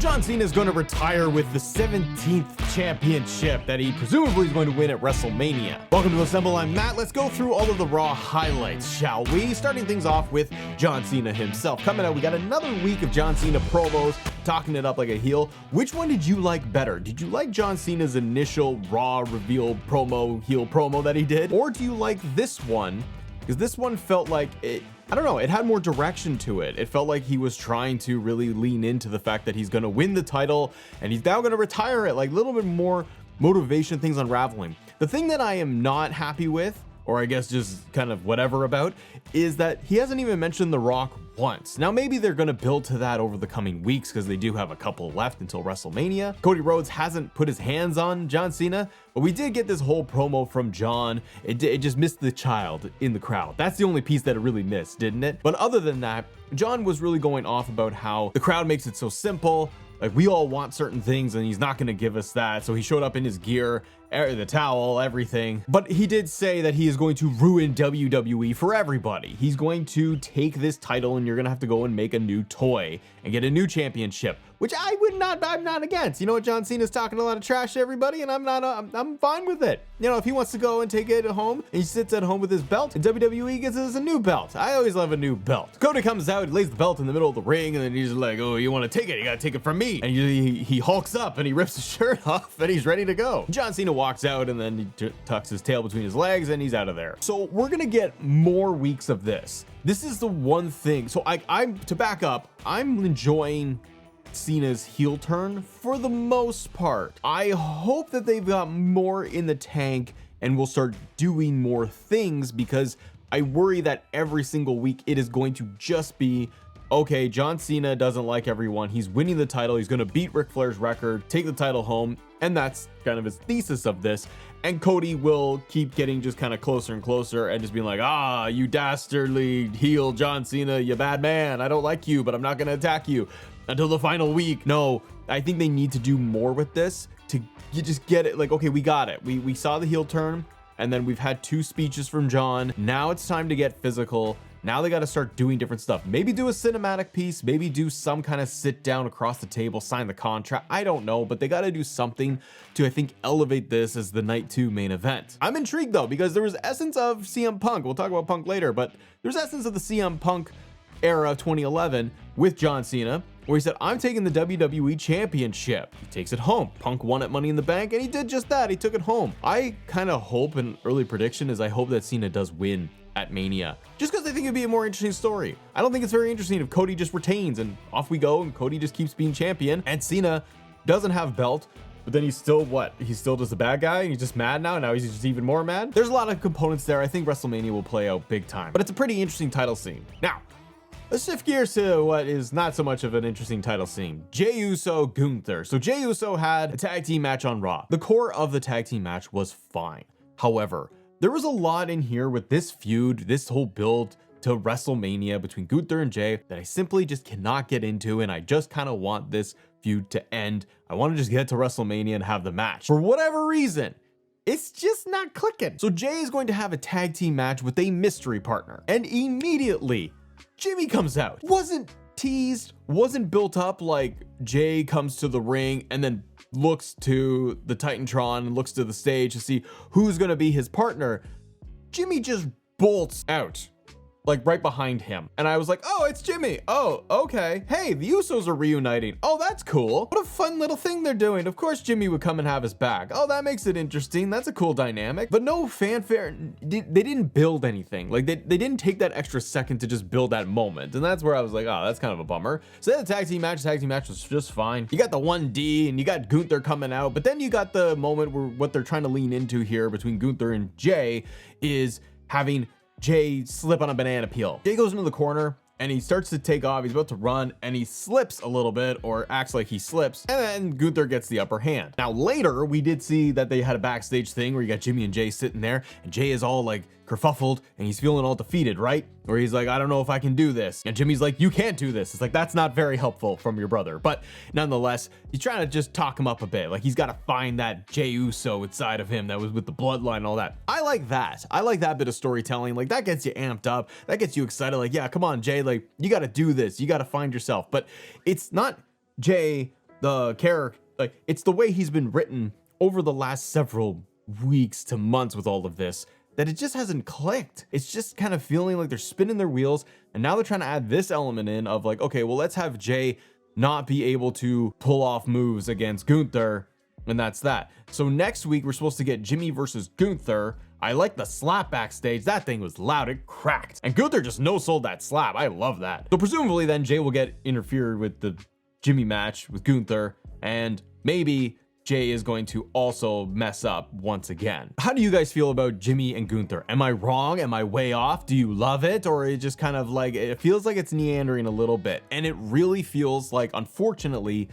John Cena is going to retire with the 17th championship that he presumably is going to win at WrestleMania. Welcome to Assemble, I'm Matt. Let's go through all of the Raw highlights, shall we? Starting things off with John Cena himself. Coming out, we got another week of John Cena promos, talking it up like a heel. Which one did you like better? Did you like John Cena's initial Raw reveal promo, heel promo that he did? Or do you like this one? Because this one felt like I don't know, it had more direction to it. It felt like he was trying to really lean into the fact that he's going to win the title and he's now going to retire it, like a little bit more motivation, things unraveling. The thing that I am not happy with, or I guess just kind of whatever about, is that he hasn't even mentioned The Rock once. Now maybe they're going to build to that over the coming weeks because they do have a couple left until WrestleMania. Cody Rhodes hasn't put his hands on John Cena, but we did get this whole promo from John. It just missed the child in the crowd. That's the only piece that it really missed, didn't it? But other than that, John was really going off about how the crowd makes it so simple. Like, we all want certain things and he's not going to give us that. So he showed up in his gear, the towel, everything. But he did say that he is going to ruin WWE for everybody. He's going to take this title and you're going to have to go and make a new toy and get a new championship, which I'm not against. You know what? John Cena's talking a lot of trash to everybody and I'm fine with it. You know, if he wants to go and take it home and he sits at home with his belt and WWE gets us a new belt. I always love a new belt. Cody comes out, lays the belt in the middle of the ring, and then he's like, oh, you want to take it? You got to take it from me. And he hulks up and he rips his shirt off and he's ready to go. John Cena walks out and then he tucks his tail between his legs and he's out of there. So we're going to get more weeks of this. This is the one thing. So I'm to back up, I'm enjoying Cena's heel turn for the most part. I hope that they've got more in the tank and will start doing more things, because I worry that every single week it is going to just be, okay, John Cena doesn't like everyone. He's winning the title. He's going to beat Ric Flair's record, take the title home. And that's kind of his thesis of this. And Cody will keep getting just kind of closer and closer and just being like, ah, you dastardly heel John Cena, you bad man. I don't like you, but I'm not going to attack you until the final week. No, I think they need to do more with this to just get it. Like, okay, we got it. We saw the heel turn and then we've had 2 speeches from John. Now it's time to get physical. Now they got to start doing different stuff. Maybe do a cinematic piece, maybe do some kind of sit down across the table, sign the contract. I don't know, but they got to do something to, I think, elevate this as the night 2 main event. I'm intrigued though, because there was essence of CM Punk. We'll talk about Punk later, but there's essence of the CM Punk era of 2011 with John Cena, where he said, I'm taking the WWE Championship. He takes it home. Punk won at Money in the Bank, and he did just that. He took it home. I kind of hope, an early prediction is I hope that Cena does win at Mania, just because I think it'd be a more interesting story. I don't think it's very interesting if Cody just retains and off we go and Cody just keeps being champion and Cena doesn't have belt, but then he's still what? He's still just a bad guy and he's just mad now. Now he's just even more mad. There's a lot of components there. I think WrestleMania will play out big time, but it's a pretty interesting title scene. Now, let's shift gears to what is not so much of an interesting title scene. Jey Uso, Gunther. So Jey Uso had a tag team match on Raw. The core of the tag team match was fine. However, there was a lot in here with this feud, this whole build to WrestleMania between Gunther and Jey that I simply just cannot get into, and I just kind of want this feud to end. I want to just get to WrestleMania and have the match. For whatever reason, it's just not clicking. So Jey is going to have a tag team match with a mystery partner, and immediately Jimmy comes out. Wasn't teased, wasn't built up like Jey comes to the ring and then looks to the Titantron and looks to the stage to see who's going to be his partner. Jimmy just bolts out, like right behind him. And I was like, oh, it's Jimmy. Oh, okay. Hey, the Usos are reuniting. Oh, that's cool. What a fun little thing they're doing. Of course, Jimmy would come and have his back. Oh, that makes it interesting. That's a cool dynamic. But no fanfare. They didn't build anything. Like they didn't take that extra second to just build that moment. And that's where I was like, oh, that's kind of a bummer. So then the tag team match was just fine. You got the 1D and you got Gunther coming out, but then you got the moment where what they're trying to lean into here between Gunther and Jey is having Jey slip on a banana peel. Jey goes into the corner and he starts to take off. He's about to run and he slips a little bit, or acts like he slips, and then Gunther gets the upper hand. Now later we did see that they had a backstage thing where you got Jimmy and Jey sitting there and Jey is all like kerfuffled and he's feeling all defeated, right? Where he's like, I don't know if I can do this. And Jimmy's like, you can't do this. It's like, that's not very helpful from your brother. But nonetheless, he's trying to just talk him up a bit. Like he's got to find that Jey Uso inside of him that was with the bloodline and all that. I like that. I like that bit of storytelling. Like that gets you amped up. That gets you excited. Like, yeah, come on, Jey. Like you got to do this. You got to find yourself. But it's not Jey the character, like, it's the way he's been written over the last several weeks to months with all of this, that it just hasn't clicked. It's just kind of feeling like they're spinning their wheels, and now they're trying to add this element in of like, okay, well, let's have Jey not be able to pull off moves against Gunther, and that's that. So next week we're supposed to get Jimmy versus Gunther. I like the slap backstage. That thing was loud, it cracked, and Gunther just no-sold that slap. I love that. So presumably then Jey will get interfered with the Jimmy match with Gunther, and maybe Jey is going to also mess up once again. How do you guys feel about Jimmy and Gunther? Am I wrong? Am I way off? Do you love it? Or it just kind of like, it feels like it's meandering a little bit, and it really feels like, unfortunately,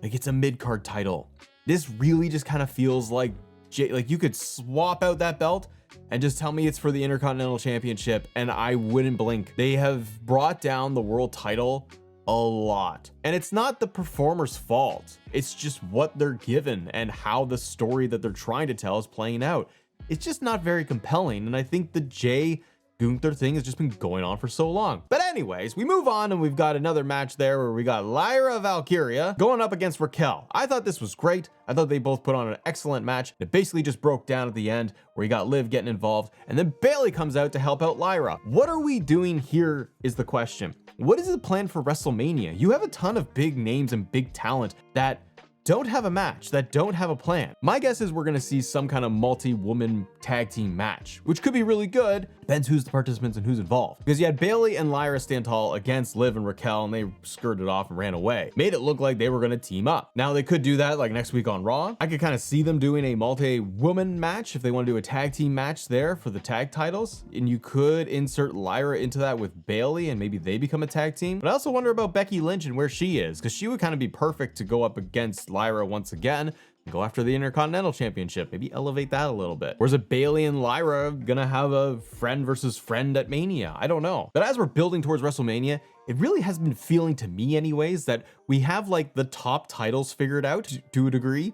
like it's a mid-card title. This really just kind of feels like Jey, like you could swap out that belt and just tell me it's for the Intercontinental Championship and I wouldn't blink. They have brought down the world title a lot, and it's not the performer's fault. It's just what they're given and how the story that they're trying to tell is playing out. It's just not very compelling, and I think the Jey Gunther thing has just been going on for so long. But anyways, we move on, and we've got another match there where we got Lyra Valkyria going up against Raquel. I thought this was great. I thought they both put on an excellent match. It basically just broke down at the end where you got Liv getting involved, and then Bayley comes out to help out Lyra. What are we doing here is the question. What is the plan for WrestleMania? You have a ton of big names and big talent that don't have a match, that don't have a plan. My guess is we're gonna see some kind of multi-woman tag team match, which could be really good. Depends who's the participants and who's involved. Because you had Bayley and Lyra stand tall against Liv and Raquel, and they skirted off and ran away. Made it look like they were gonna team up. Now they could do that like next week on Raw. I could kind of see them doing a multi-woman match if they want to do a tag team match there for the tag titles. And you could insert Lyra into that with Bayley and maybe they become a tag team. But I also wonder about Becky Lynch and where she is, because she would kind of be perfect to go up against Lyra once again. Go after the Intercontinental Championship, maybe elevate that a little bit. Or is it Bayley and Lyra gonna have a friend versus friend at Mania? I don't know. But as we're building towards WrestleMania, it really has been feeling to me anyways that we have like the top titles figured out to a degree,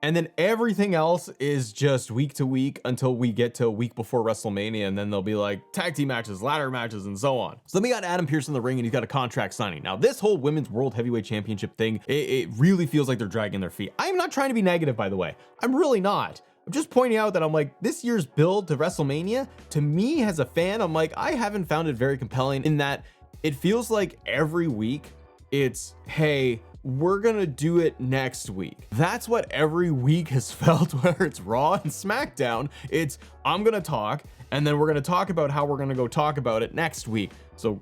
and then everything else is just week to week until we get to a week before WrestleMania, and then they'll be like tag team matches, ladder matches, and so on. So then we got Adam Pearce in the ring, and he's got a contract signing. Now this whole Women's World Heavyweight Championship thing, it really feels like they're dragging their feet. I'm not trying to be negative, by the way. I'm really not. I'm just pointing out that I'm like, this year's build to WrestleMania, to me as a fan, I'm like, I haven't found it very compelling in that it feels like every week it's, hey, we're gonna do it next week. That's what every week has felt, whether it's Raw and SmackDown. It's, I'm gonna talk, and then we're gonna talk about how we're gonna go talk about it next week. So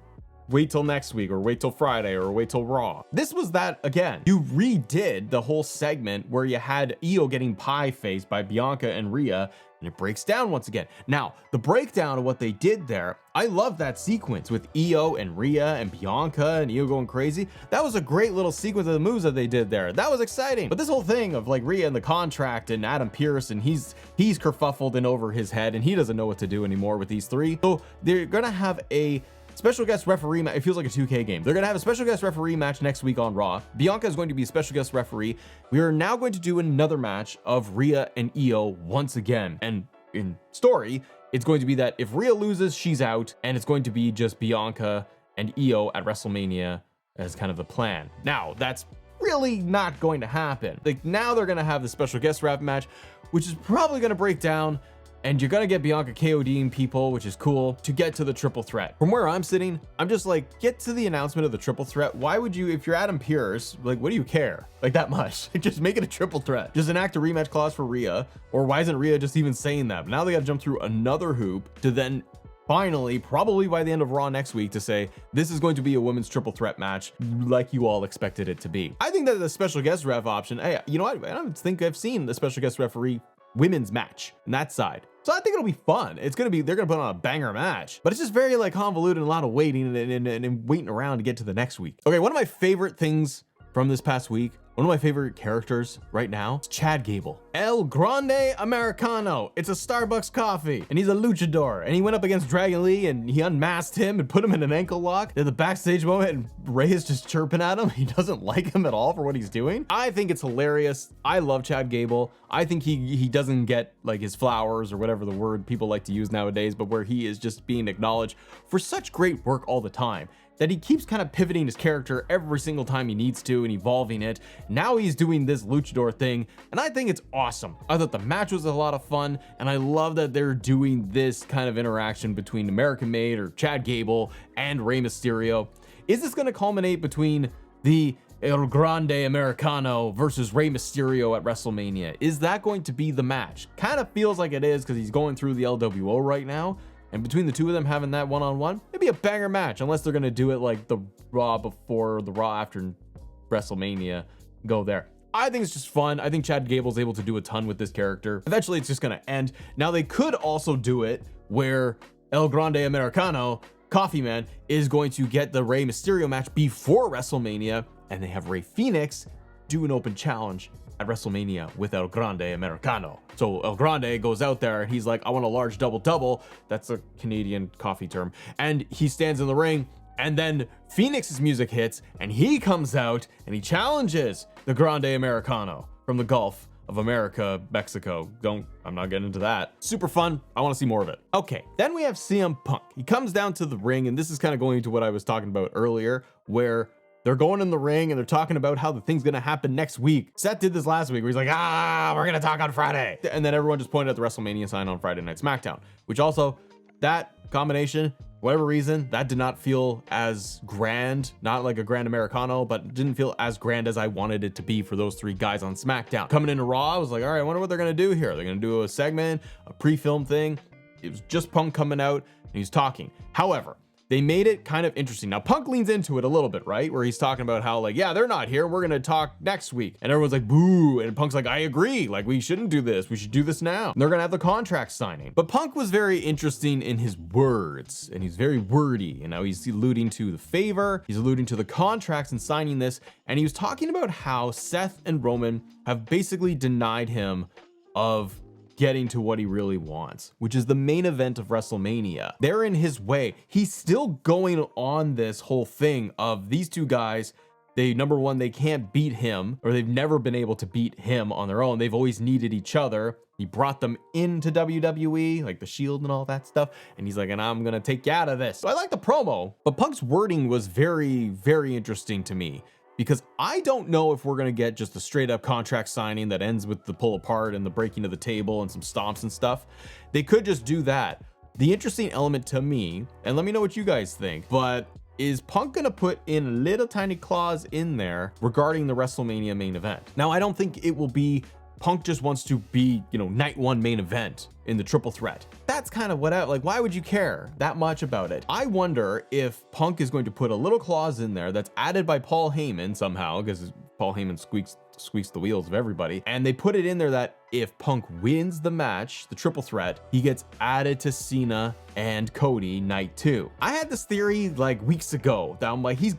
wait till next week, or wait till Friday, or wait till Raw. This was that again. You redid the whole segment where you had Io getting pie-faced by Bianca and Rhea, and it breaks down once again. Now, the breakdown of what they did there, I love that sequence with Io and Rhea and Bianca and Io going crazy. That was a great little sequence of the moves that they did there. That was exciting. But this whole thing of like Rhea and the contract and Adam Pearce, and he's kerfuffled in over his head, and he doesn't know what to do anymore with these three. So they're gonna have a special guest referee match. It feels like a 2K game. They're gonna have a special guest referee match next week on Raw. Bianca is going to be a special guest referee. We are now going to do another match of Rhea and Io once again. And in story, it's going to be that if Rhea loses, she's out, and it's going to be just Bianca and Io at WrestleMania as kind of the plan. Now, that's really not going to happen. Like, now they're gonna have the special guest ref match, which is probably gonna break down, and you're gonna get Bianca KODing people, which is cool, to get to the triple threat. From where I'm sitting, I'm just like, get to the announcement of the triple threat. Why would you, if you're Adam Pearce, like, what do you care? Like, that much? Just make it a triple threat. Just enact a rematch clause for Rhea, or why isn't Rhea just even saying that? But now they gotta jump through another hoop to then finally, probably by the end of Raw next week, to say this is going to be a women's triple threat match like you all expected it to be. I think that the special guest ref option, hey, you know what? I don't think I've seen the special guest referee women's match on that side. So I think it'll be fun. It's gonna be, they're gonna put on a banger match, but it's just very like convoluted and a lot of waiting and waiting around to get to the next week. Okay, one of my favorite things from this past week, one of my favorite characters right now is Chad Gable. El Grande Americano. It's a Starbucks coffee, and he's a luchador, and he went up against Dragon Lee, and he unmasked him and put him in an ankle lock. At the backstage moment, and Ray is just chirping at him. He doesn't like him at all for what he's doing. I think it's hilarious. I love Chad Gable. I think he doesn't get like his flowers or whatever the word people like to use nowadays, but where he is just being acknowledged for such great work all the time. that he keeps kind of pivoting his character every single time he needs to and evolving it. Now he's doing this luchador thing, and I think it's awesome. I thought the match was a lot of fun, and I love that they're doing this kind of interaction between American Made or Chad Gable and Rey Mysterio. Is this going to culminate between the El Grande Americano versus Rey Mysterio at WrestleMania? Is that going to be the match? Kind of feels like it is because he's going through the LWO right now. And between the two of them having that one-on-one, it'd be a banger match, unless they're going to do it like the Raw before, the Raw after WrestleMania. Go there. I think it's just fun. I think Chad Gable's able to do a ton with this character. Eventually, it's just going to end. Now, they could also do it where El Grande Americano, Coffee Man, is going to get the Rey Mysterio match before WrestleMania, and they have Rey Fenix do an open challenge at WrestleMania with El Grande Americano. So El Grande goes out there and he's like, I want a large double-double. That's a Canadian coffee term. And he stands in the ring, and then Fenix's music hits and he comes out and he challenges the Grande Americano from the Gulf of America, Mexico. I'm not getting into that. Super fun. I want to see more of it. Okay, then we have CM Punk. He comes down to the ring, and this is kind of going into what I was talking about earlier, where they're going in the ring and they're talking about how the thing's gonna happen next week. Seth did this last week where he's like, we're gonna talk on Friday. And then everyone just pointed at the WrestleMania sign on Friday Night SmackDown, which also, that combination, whatever reason, that did not feel as grand, not like a Grand Americano, but didn't feel as grand as I wanted it to be for those three guys on SmackDown. Coming into Raw, I was like, all right, I wonder what they're gonna do here. They're gonna do a segment, a pre-film thing. It was just Punk coming out and he's talking. However, they made it kind of interesting. Now, Punk leans into it a little bit, right? Where he's talking about how, like, yeah, they're not here. We're going to talk next week. And everyone's like, boo. And Punk's like, I agree. Like, we shouldn't do this. We should do this now. And they're going to have the contract signing. But Punk was very interesting in his words, and he's very wordy. You know, he's alluding to the favor. He's alluding to the contracts and signing this. And he was talking about how Seth and Roman have basically denied him of getting to what he really wants, which is the main event of WrestleMania. They're in his way. He's still going on this whole thing of these two guys. Number one, they can't beat him, or they've never been able to beat him on their own. They've always needed each other. He brought them into WWE, like the Shield and all that stuff. And he's like, and I'm going to take you out of this. So I like the promo, but Punk's wording was very, very interesting to me, because I don't know if we're going to get just a straight up contract signing that ends with the pull apart and the breaking of the table and some stomps and stuff. They could just do that. The interesting element to me, and let me know what you guys think, but is Punk going to put in a little tiny clause in there regarding the WrestleMania main event? Now, I don't think it will be Punk just wants to be, night one main event in the triple threat. That's kind of why would you care that much about it? I wonder if Punk is going to put a little clause in there that's added by Paul Heyman somehow, because Paul Heyman squeaks the wheels of everybody. And they put it in there that if Punk wins the match, the triple threat, he gets added to Cena and Cody night 2. I had this theory like weeks ago that I'm like, he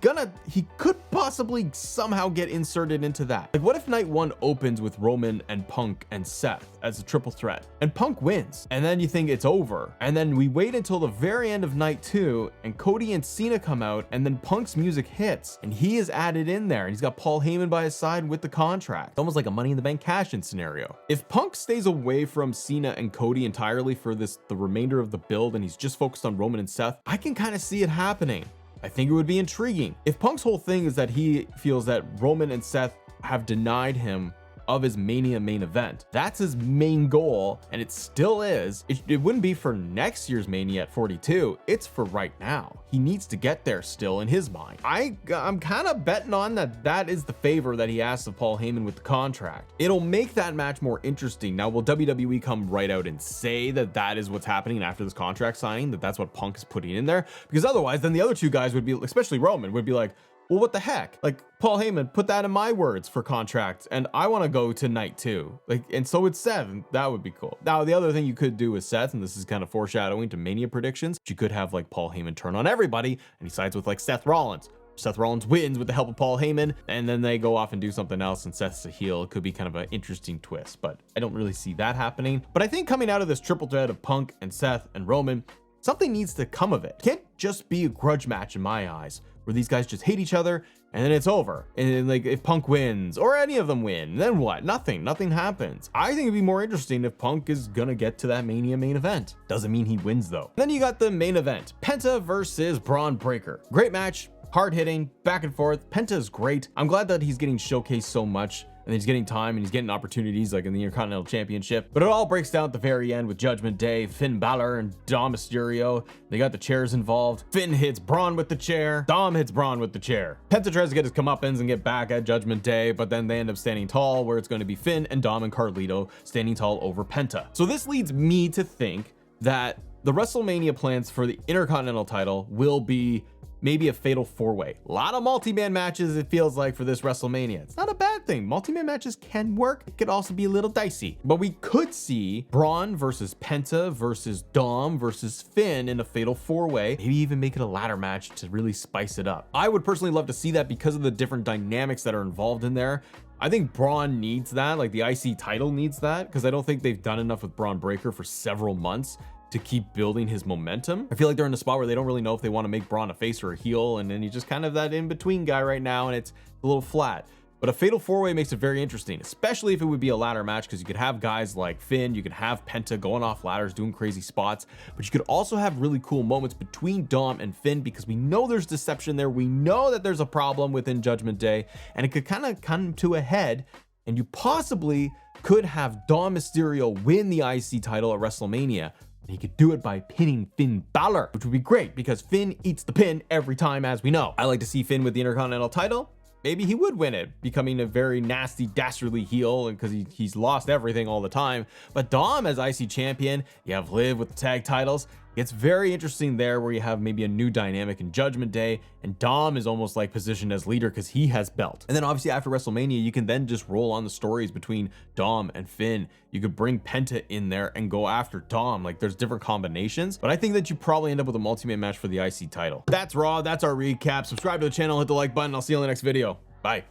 could possibly somehow get inserted into that. Like, what if night 1 opens with Roman and Punk and Seth as a triple threat, and Punk wins, and then you think it's over, and then we wait until the very end of night 2 and Cody and Cena come out, and then Punk's music hits and he is added in there, and he's got Paul Heyman by his side with the contract, almost like a Money in the Bank cash-in scenario. If Punk stays away from Cena and Cody entirely for the remainder of the build, and he's just focused on Roman and Seth, I can kind of see it happening. I think it would be intriguing. If Punk's whole thing is that he feels that Roman and Seth have denied him of his Mania main event, that's his main goal, and it still is. It wouldn't be for next year's Mania at 42. It's for right now. He needs to get there still in his mind. I'm kind of betting on that is the favor that he asks of Paul Heyman with the contract. It'll make that match more interesting. Now, will WWE come right out and say that is what's happening after this contract signing, that's what Punk is putting in there? Because otherwise, then the other two guys would be, especially Roman, would be like, well, what the heck? Like, Paul Heyman, put that in my words for contracts, and I want to go to night 2. Like, and so would Seth. That would be cool. Now, the other thing you could do with Seth, and this is kind of foreshadowing to Mania predictions, you could have like Paul Heyman turn on everybody, and he sides with like Seth Rollins. Seth Rollins wins with the help of Paul Heyman, and then they go off and do something else, and Seth's a heel. It could be kind of an interesting twist, but I don't really see that happening. But I think coming out of this triple threat of Punk and Seth and Roman, something needs to come of it. It can't just be a grudge match in my eyes. where these guys just hate each other and then it's over. And then, like, if Punk wins or any of them win, then what? Nothing happens. I think it'd be more interesting if Punk is gonna get to that Mania main event. Doesn't mean he wins though. Then you got the main event, Penta versus Braun Breaker. Great match, hard hitting, back and forth. Penta is great. I'm glad that he's getting showcased so much, and he's getting time and he's getting opportunities like in the Intercontinental Championship. But it all breaks down at the very end with Judgment Day, Finn Balor and Dom Mysterio. They got the chairs involved. Finn hits Braun with the chair. Dom hits Braun with the chair. Penta tries to get his comeuppance and get back at Judgment Day, but then they end up standing tall, where it's going to be Finn and Dom and Carlito standing tall over Penta. So this leads me to think that the WrestleMania plans for the Intercontinental title will be maybe a fatal four-way. A lot of multi-man matches, it feels like, for this WrestleMania. It's not a bad thing. Multi-man matches can work. It could also be a little dicey. But we could see Braun versus Penta versus Dom versus Finn in a fatal four-way. Maybe even make it a ladder match to really spice it up. I would personally love to see that because of the different dynamics that are involved in there. I think Braun needs that, like the IC title needs that, because I don't think they've done enough with Braun Breaker for several months to keep building his momentum. I feel like they're in a spot where they don't really know if they want to make Braun a face or a heel, and then he's just kind of that in-between guy right now, and it's a little flat. But a fatal four-way makes it very interesting, especially if it would be a ladder match, because you could have guys like Finn, you could have Penta going off ladders, doing crazy spots, but you could also have really cool moments between Dom and Finn, because we know there's deception there. We know that there's a problem within Judgment Day, and it could kind of come to a head, and you possibly could have Dom Mysterio win the IC title at WrestleMania. He could do it by pinning Finn Balor, which would be great because Finn eats the pin every time, as we know. I like to see Finn with the Intercontinental title. Maybe he would win it, becoming a very nasty, dastardly heel, and because he's lost everything all the time. But Dom as IC champion, you have Liv with the tag titles. It's very interesting there, where you have maybe a new dynamic in Judgment Day, and Dom is almost like positioned as leader because he has belt. And then obviously after WrestleMania, you can then just roll on the stories between Dom and Finn. You could bring Penta in there and go after Dom. Like, there's different combinations, but I think that you probably end up with a multi-man match for the IC title. That's Raw. That's our recap. Subscribe to the channel, hit the like button. I'll see you in the next video. Bye.